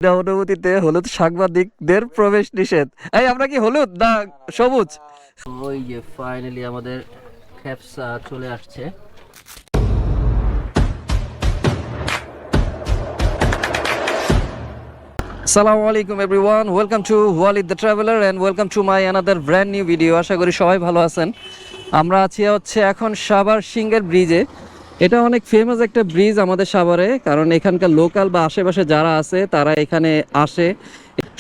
অনুভূতিতে হলুদ সাংবাদিকদের প্রবেশ নিষেধ। এই আমরা কি হলুদ না সবুজ? ওই যে ফাইনালি আমাদের ক্যাপসা চলে আসছে। আসসালামু আলাইকুম everyone, welcome to Walid the traveller and welcome to my another brand new video. আশা করি সবাই ভালো আছেন। আমরা আছি হচ্ছে এখন সাভার সিংহের ব্রিজে। এটা অনেক ফেমাস একটা ব্রিজ আমাদের সাভারে, কারণ এখানকার লোকাল বা আশেপাশে যারা আছে তারা এখানে আসে।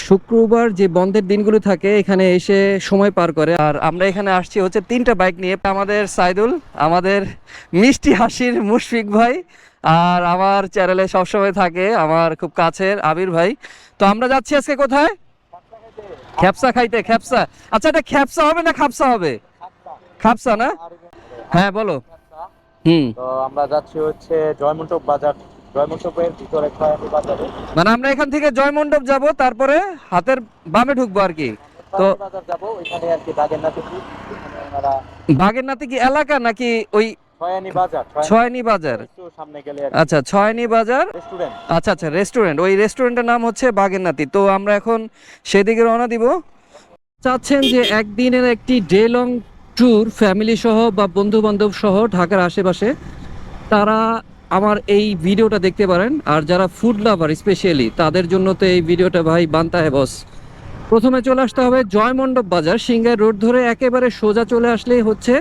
শুক্রবার যে বন্ধের দিনগুলো থাকে এখানে এসে সময় পার করে। আর আমরা এখানে আসছি হচ্ছে 3টা বাইক নিয়ে। আমাদের সাইদুল, আমাদের মিষ্টি হাসির মুশফিক ভাই, আর আমার চ্যানেলে সবসময় থাকে আমার খুব কাছের আবির ভাই। তো আমরা যাচ্ছি আজকে কোথায়? খ্যাপসা খাইতে। খ্যাপসা, আচ্ছা এটা খ্যাপসা হবে না খাপসা হবে? খাপসা না? হ্যাঁ বলো। তো আমরা যাচ্ছি হচ্ছে জয়মন্টপ বাজার। জয়মন্টপের ভিতরে খয়ানি বাজারে। মানে আমরা এখান থেকে জয়মণ্ডপ যাব, তারপরে হাতের বামে ঢুকবো আর কি। তো খয়ানি বাজার যাব, ওইখানে আর কি বাগেরনাথ ওখানে আমরা বাগেরনাথে কি এলাকা নাকি ওই খয়ানি বাজার, ছয়নি বাজার? একটু সামনে গেলে আর আচ্ছা, ছয়নি বাজার। রেস্টুরেন্ট। আচ্ছা আচ্ছা, রেস্টুরেন্ট। ওই রেস্টুরেন্টের নাম হচ্ছে বাগেরনাথি। তো আমরা এখন সেদিকে রওনা দিব। চাচ্ছেন যে একদিনের একটি ডে লং ট্যুর ফ্যামিলি সহ বা বন্ধু বান্ধব সহ ঢাকার আশেপাশে, তারা আমার এই ভিডিওটা দেখতে পারেন। আর যারা ফুড লাভার স্পেশালি তাদের জন্য তো এই ভিডিওটা ভাই বানতা হে বস। প্রথমে চলে আসতে হবে জয়মণ্ডপ বাজার। সিংগাই রোড ধরে একেবারে সোজা চলে আসলেই হচ্ছে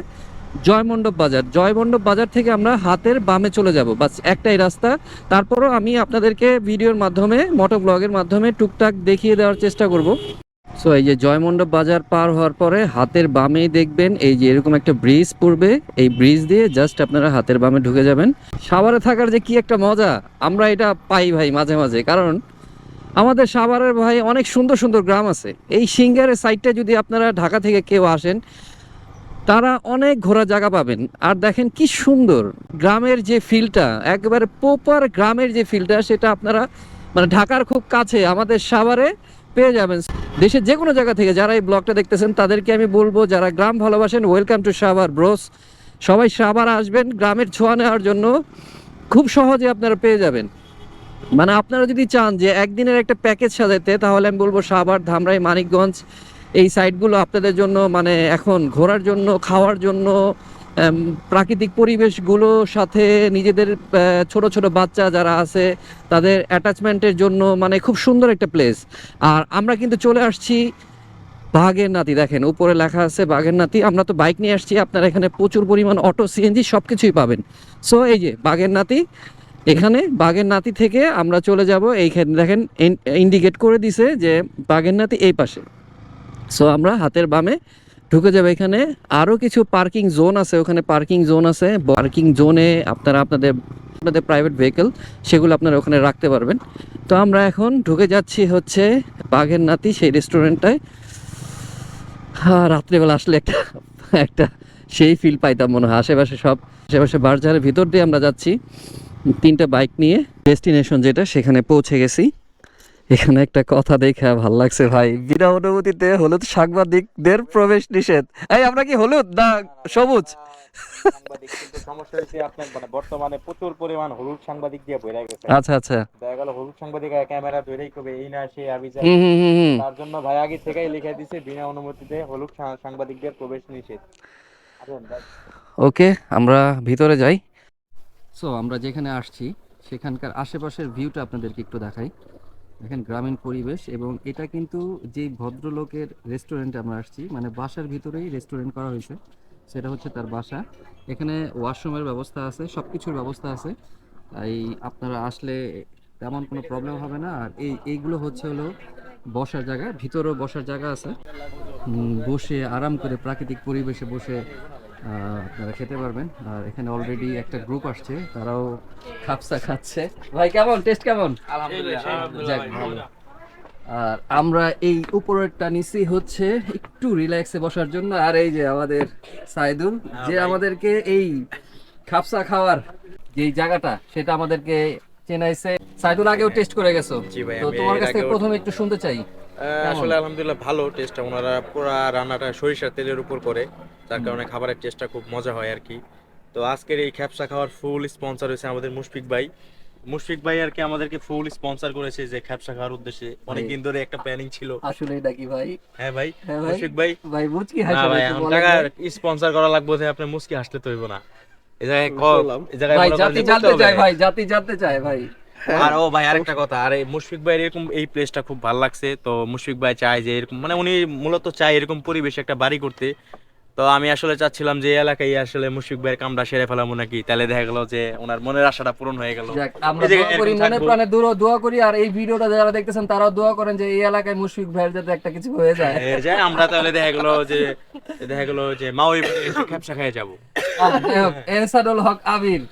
জয়মণ্ডপ বাজার। জয়মণ্ডপ বাজার থেকে আমরা হাতের বামে চলে যাব, বাস একটাই রাস্তা। তারপরও আমি আপনাদেরকে ভিডিওর মাধ্যমে, মোটো ব্লগের মাধ্যমে টুকটাক দেখিয়ে দেওয়ার চেষ্টা করব। সো এই যে জয়মণ্ডপ বাজার পার হওয়ার পরে হাতের বামেই দেখবেন এই যে এরকম একটা ব্রিজ পড়বে। এই ব্রিজ দিয়ে জাস্ট আপনারা হাতের বামে ঢুকে যাবেন। সাভারে থাকার যে কি একটা মজা আমরা এটা পাই ভাই মাঝে মাঝে, কারণ আমাদের সাভারের ভাই অনেক সুন্দর সুন্দর গ্রাম আছে। এই সিংগারের সাইডটা যদি আপনারা ঢাকা থেকে কেউ আসেন, তারা অনেক ঘোরার জায়গা পাবেন। আর দেখেন কি সুন্দর গ্রামের যে ফিলটা, একেবারে প্রপার গ্রামের যে ফিলটা, সেটা আপনারা মানে ঢাকার খুব কাছে আমাদের সাভারে পেয়ে যাবেন। দেশের যে কোনো জায়গা থেকে যারা এই ব্লগটা দেখতেছেন তাদেরকে আমি বলবো, যারা গ্রাম ভালোবাসেন, ওয়েলকাম টু সাভার ব্রোস। সবাই সাভার আসবেন গ্রামের ছোঁয়া নেওয়ার জন্য, খুব সহজে আপনারা পেয়ে যাবেন। মানে আপনারা যদি চান যে একদিনের একটা প্যাকেজ সাজাতে, তাহলে আমি বলবো সাভার, ধামরাই, মানিকগঞ্জ এই সাইটগুলো আপনাদের জন্য মানে এখন ঘোরার জন্য, খাওয়ার জন্য, প্রাকৃতিক পরিবেশগুলোর সাথে নিজেদের ছোট ছোট বাচ্চা যারা আছে তাদের অ্যাটাচমেন্টের জন্য মানে খুব সুন্দর একটা প্লেস। আর আমরা কিন্তু চলে আসছি বাগেরনাথি। দেখেন উপরে লেখা আছে বাগেরনাথি। আমরা তো বাইক নিয়ে আসছি, আপনারা এখানে প্রচুর পরিমাণ অটো, সিএনজি সব কিছুই পাবেন। সো এই যে বাগেরনাথি, এখানে বাগেরনাথি থেকে আমরা চলে যাব এইখানে। দেখেন ইন্ডিকেট করে দিছে যে বাগেরনাথি এই পাশে। সো আমরা হাতের বামে ঢুকে যাবে। এখানে আরও কিছু পার্কিং জোন আছে, ওখানে পার্কিং জোন আছে। পার্কিং জোনে আপনারা আপনাদের আপনাদের প্রাইভেট ভেহিকেল সেগুলো আপনারা ওখানে রাখতে পারবেন। তো আমরা এখন ঢুকে যাচ্ছি হচ্ছে বাগেরনাথি সেই রেস্টুরেন্টটায়। রাত্রিবেলা আসলে একটা একটা সেই ফিল পাইতাম মনে হয়। আশেপাশে সব, আশেপাশে বাজারের ভিতর দিয়ে আমরা যাচ্ছি 3টা বাইক নিয়ে। ডেস্টিনেশন যেটা, সেখানে পৌঁছে গেছি। এখানে একটা কথা দেখে ভাল লাগছে ভাই, বিনা অনুমতিতে হলুদ সাংবাদিকদের প্রবেশ নিষেধ। এই আমরা কি হলুদ না সবুজ? সাংবাদিক, কিন্তু সমস্যা হচ্ছে আপনার মানে বর্তমানে প্রচুর পরিমাণ হলুদ সাংবাদিক দিয়ে ভরে গেছে। আচ্ছা আচ্ছা। দেখা গেল হলুদ সাংবাদিক ক্যামেরা ধরেই কবে এই না সে আবি যায়। হুম হুম হুম হুম। তার জন্য ভাই আগে থেকেই লিখে দিছে বিনা অনুমতিতে হলুদ সাংবাদিকদের প্রবেশ নিষেধ। ওকে, আমরা ভিতরে যাই। সো আমরা যেখানে আসছি সেখানকার আশেপাশের ভিউটা আপনাদেরকে একটু দেখাই। দেখেন গ্রামীণ পরিবেশ, এবং এটা কিন্তু যেই ভদ্রলোকের রেস্টুরেন্টে আমরা আসছি, মানে বাসার ভিতরেই রেস্টুরেন্ট করা হয়েছে, সেটা হচ্ছে তার বাসা। এখানে ওয়াশরুমের ব্যবস্থা আছে, সব কিছুর ব্যবস্থা আছে। তাই আপনারা আসলে তেমন কোনো প্রবলেম হবে না। আর এইগুলো হচ্ছে হলো বসার জায়গা, ভিতরেও বসার জায়গা আছে। বসে আরাম করে প্রাকৃতিক পরিবেশে বসে আপনারা খেতে পারবেন। আর এখানে অলরেডি একটা গ্রুপ আসছে, তারাও খাপসা খাচ্ছে। ভাই কেমন টেস্ট, কেমন? যাক, ভালো। আর আমরা এই উপরেরটা নিছি হচ্ছে একটু রিল্যাক্সে বসার জন্য। আর এই যে আমাদের সাইদুল, যে আমাদেরকে এই খাপসা খাওয়ার যেই জায়গাটা সেটা আমাদেরকে চেনাইছে। সাইদুল আগেও টেস্ট করে গেছো, তো তোমার কাছ থেকে প্রথমে একটু শুনতে চাই। আসলে আলহামদুলিল্লাহ ভালো টেস্ট। ওনারা পুরো রান্নাটা সরিষার তেলের উপর করে, যার কারণে খাবারের টেস্টটা খুব মজা হয় আর কি। তো আজকের এই খ্যাপসা খাওয়ার ফুল স্পন্সর হয়েছে আমাদের মুশফিক ভাই। মুশফিক ভাই আর কি আমাদেরকে ফুল স্পন্সর করেছে যে খ্যাপসা খাওয়ার উদ্দেশ্যে, অনেকদিন ধরে একটা প্ল্যানিং ছিল। আসলে এটা কি ভাই? হ্যাঁ ভাই, হ্যাঁ ভাই, মুশফিক ভাই। ভাই মুচকি না হাসে ভাই, একটু এখন বলেন টাকা ভাই। স্পন্সর করা লাগবে যে আপনি মুস্কি হাসতে তো হইব না। এই জায়গায় এই জায়গায় ভাই মনে করেন জাতি যে বলতে জানতে হবে। চায় ভাই, জাতি জানতে চায় ভাই। আর ও ভাই আরেকটা কথা, আরে মুশফিক ভাই এরকম এই প্লেসটা খুব ভালো লাগছে, তো মুশফিক ভাই চায় যে এরকম, মানে উনি মূলত চায় এরকম পরিবেশে একটা বাড়ি করতে। তো আমি আসলে চাচ্ছিলাম যে এই এলাকায় আসলে মুশফিক ভাইয়ের কামটা সেরে ফেলামো নাকি, তাহলে দেখা গেল যে ওনার মনের আশাটা পূরণ হয়ে গেল। যাক, আমরা এই জায়গায় দোয়া করি, এরকম মনে থাকবো। প্রাণে দোয়া করি, আর এই ভিডিওটা যারা দেখতেছেন তারাও দোয়া করেন যে এই এলাকায় মুশফিক ভাইয়ের যাতে একটা কিছু হয়ে যায়। যায় আমরা তাহলে দেখা গেল যে মাওই খ্যাপসা খেয়ে যাবো। যাই হোক, এরশাদুল হক আবির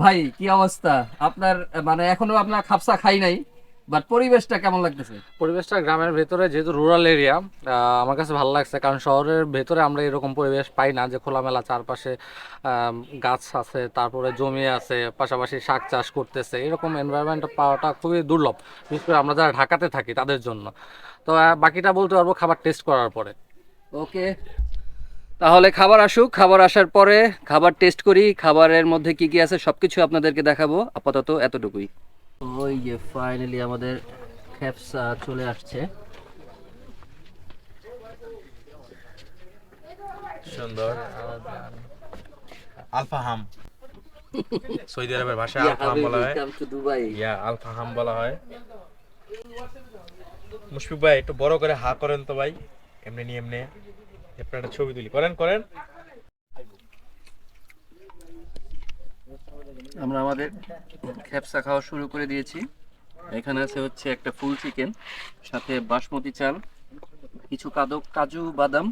ভাই, কি অবস্থা আপনার? মানে এখনো আপনার খাপসা খাই নাই, বাট পরিবেশটা কেমন লাগতেছে? পরিবেশটা গ্রামের ভেতরে, যেহেতু রুরাল এরিয়া, আমার কাছে ভালো লাগছে। কারণ শহরের ভেতরে আমরা এরকম পরিবেশ পাই না, যে খোলামেলা চারপাশে গাছ আছে, তারপরে জমি আছে, পাশাপাশি শাক চাষ করতেছে, এরকম এনভায়রনমেন্ট পাওয়াটা খুবই দুর্লভ, বিশেষ করে আমরা যারা ঢাকাতে থাকি তাদের জন্য। তো বাকিটা বলতে পারবো খাবার টেস্ট করার পরে। ওকে, তাহলে খাবার আসুক, খাবার আসার পরে খাবার টেস্ট করি, খাবারের মধ্যে কি কি আছে সবকিছু আপনাদেরকে দেখাবো। আপাতত এতটুকুই। ওই যে ফাইনালি আমাদের খেপসা চলে আসছে। সুন্দর। আলফা হাম, সৌদি আরবের ভাষায় আলফা হাম বলা হয়। দুবাই। ইয়া আলফা হাম বলা হয়। মুশফিক ভাই একটু বড় করে হা করেন তো ভাই, এমনি নি এমনি আপনার একটা ছবি তুলি, করেন করেন। আমরা আমাদের খেপসা খাওয়া শুরু করে দিয়েছি। এখানে আছে হচ্ছে একটা ফুল চিকেন, সাথে বাসমতি চাল, কিছু কাজু বাদাম,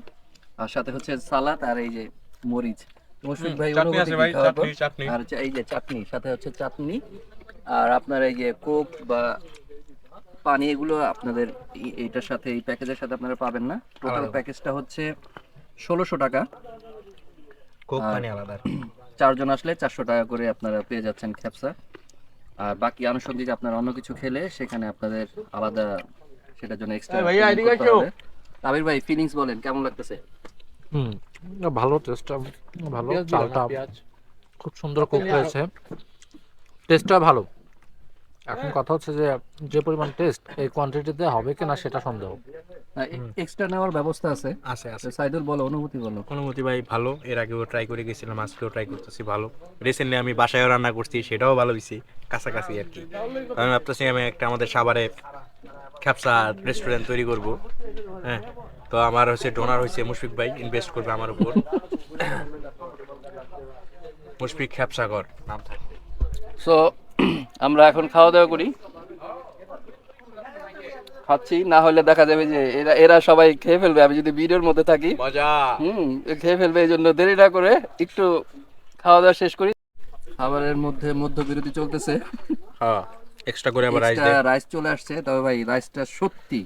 আর সাথে হচ্ছে সালাদ, আর এই যে মরিচ। মুশফিক ভাই চাটনি অনুভূতি আছে কি ভাই, খাওয়ার পর? চাটনি। আর এই যে চাটনি, সাথে হচ্ছে চাটনি, আর আপনার এই যে কোক বা পানি, এগুলো আপনাদের এইটার সাথে, এই প্যাকেজের সাথে আপনারা পাবেন না। টোটাল প্যাকেজটা হচ্ছে 1600 টাকা। কোক পানি আলাদা। 4 জন আসলে 400 টাকা করে আপনারা পেয়ে যাচ্ছেন খেপসা। আর বাকি আনুষঙ্গিক আপনারা অন্য কিছু খেলে সেখানে আপনাদের আলাদা সেটার জন্য এক্সট্রা ভাইয়া, এদিকে আসো। আবির ভাই, ফিলিংস বলেন কেমন লাগতেছে? ভালো, টেস্টটা ভালো, চালটা খুব সুন্দর কুক হয়েছে, টেস্টটা ভালো। এখন কথা হচ্ছে যে যে পরিমাণ টেস্ট এই কোয়ান্টিটিতে হবে কিনা সেটা সন্দেহ। এক্সট্রা নেওয়ার ব্যবস্থা আছে। আছে আছে। তো সাইদুল বলো, অনুভূতি বলো। অনুমতি ভাই ভালো, এর আগেও ট্রাই করে গেছিলাম, আজকেও ট্রাই করতেছি ভালো। রিসেন্টলি আমি বাসায়ও রান্না করছি, সেটাও ভালো হয়েছে, কাছাকাছি আর কি। আমি ভাবতেছি আমি একটা আমাদের সাভারে খ্যাপসা রেস্টুরেন্ট তৈরি করব। হ্যাঁ, তো আমার হচ্ছে ডোনার হয়েছে মুশফিক ভাই, ইনভেস্ট করবে আমার উপর। মুশফিক খ্যাপসাগর নাম থাকবে। সো আমরা এখন খাওয়া দাওয়া করি, খাচ্ছি, না হলে দেখা যাবে যে এরা সবাই খেয়ে ফেলবে আমি যদি ভিডিওর মধ্যে থাকি। মজা। খেয়ে ফেলবে, এই জন্য দেরি না করে একটু খাওয়া দাওয়া শেষ করি। খাবারের মধ্যে মধ্যবিরতি চলতেছে। হ্যাঁ, এক্সট্রা করে আবার রাইস এক্সট্রা রাইস চলে আসছে। তবে ভাই রাইসটা সত্যি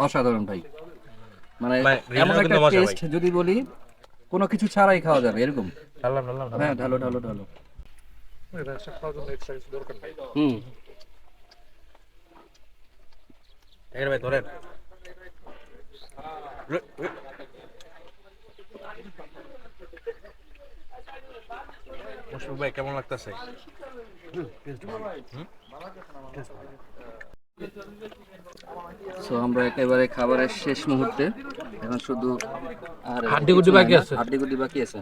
অসাধারণ ভাই, মানে ভাই, এমন রিভিউ একটা কিন্তু মজা ভাই। টেস্ট, যদি বলি কোনো কিছু ছাড়াই খাওয়া যাবে এরকম। ঢাললাম ঢাললাম হ্যাঁ, ঢালো ঢালো ঢালো। হুম, এখানে ভাই ধরেন। মুশফিক ভাই কেমন লাগতেছে? সো আমরা একেবারে খাবারের শেষ মুহূর্তে, এখন শুধু আর হাড্ডিগুড্ডি বাকি আছে। হাড্ডিগুড্ডি বাকি আছে।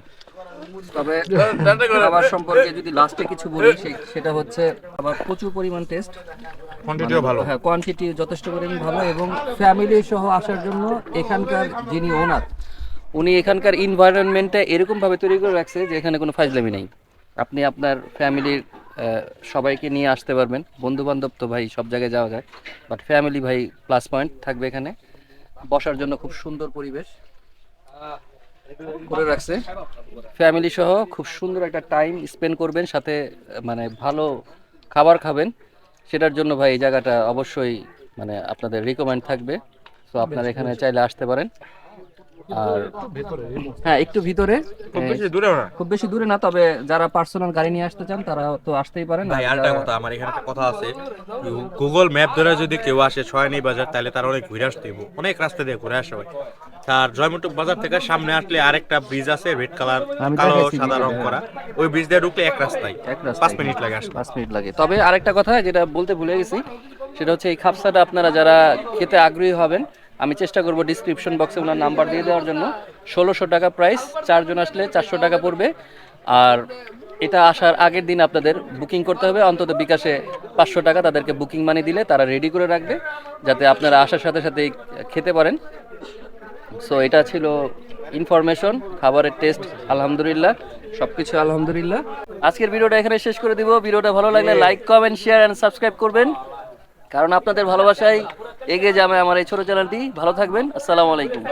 তবে খাবার সম্পর্কে যদি লাস্টে কিছু বলি, সেটা হচ্ছে আবার প্রচুর পরিমাণ টেস্ট, কোয়ান্টিটিও ভালো। হ্যাঁ, কোয়ান্টিটি যথেষ্ট পরিমাণ ভালো, এবং ফ্যামিলি সহ আসার জন্য এখানকার যিনি ওনার, উনি এখানকার এনভায়রনমেন্টটা এরকম ভাবে তৈরি করে রাখছে যে এখানে কোনো ফাজলামি নেই। আপনি আপনার ফ্যামিলির সবাইকে নিয়ে আসতে পারবেন। বন্ধু বান্ধব তো ভাই সব জায়গায় যাওয়া যায়, বাট ফ্যামিলি ভাই প্লাস পয়েন্ট থাকবে এখানে। বসার জন্য খুব সুন্দর পরিবেশ করে রাখছে, ফ্যামিলি সহ খুব সুন্দর একটা টাইম স্পেন্ড করবেন, সাথে মানে ভালো খাবার খাবেন। সেটার জন্য ভাই এই জায়গাটা অবশ্যই মানে আপনাদের রিকমেন্ড থাকবে। তো আপনারা এখানে চাইলে আসতে পারেন। আর হ্যাঁ একটু ভিতরে, খুব বেশি দূরেও না। খুব বেশি দূরে না, তবে যারা পার্সোনাল গাড়ি নিয়ে আসতে চান তারা তো আসতেই পারেন। ভাই আরেকটা কথা, আমার এখানে একটা কথা আছে, গুগল ম্যাপ ধরে যদি কেউ আসে ছয়নি বাজার, তাহলে তার অনেক ঘুরে আসতে হবে, অনেক রাস্তা দিয়ে ঘুরে আসে ভাই। তার জয়মন্টপ বাজার থেকে সামনে আসলে আরেকটা ব্রিজ আছে, রেড কালার, আমি কালো দেখাইছি সাদা রং করা, ওই ব্রিজ দিয়ে ঢুকলে এক রাস্তায় 5 মিনিট লাগে আসতে। 5 মিনিট লাগে। তবে আরেকটা কথা যেটা বলতে ভুলে গেছি, সেটা হচ্ছে এই খাপসাটা আপনারা যারা খেতে আগ্রহী হবেন, আমি চেষ্টা করব ডিসক্রিপশন বক্সে ওনার নাম্বার দিয়ে দেওয়ার জন্য। 1600 টাকা প্রাইস, 4 জন আসলে 400 টাকা পড়বে। আর এটা আসার আগের দিন আপনাদের বুকিং করতে হবে, অন্তত বিকাশে 500 টাকা তাদেরকে বুকিং মানি দিলে তারা রেডি করে রাখবে, যাতে আপনারা আসার সাথে সাথেই খেতে পারেন। সো এটা ছিল ইনফরমেশন, খাবারের টেস্ট আলহামদুলিল্লাহ, সবকিছু আলহামদুলিল্লাহ। আজকের ভিডিওটা এখানে শেষ করে দিব। ভিডিওটা ভালো লাগলে like, comment, share and subscribe করবেন, কারণ আপনাদের ভালোবাসায় এগিয়ে যাবে আমার এই ছোট চ্যানেলটি। ভালো থাকবেন, আসসালামু আলাইকুম।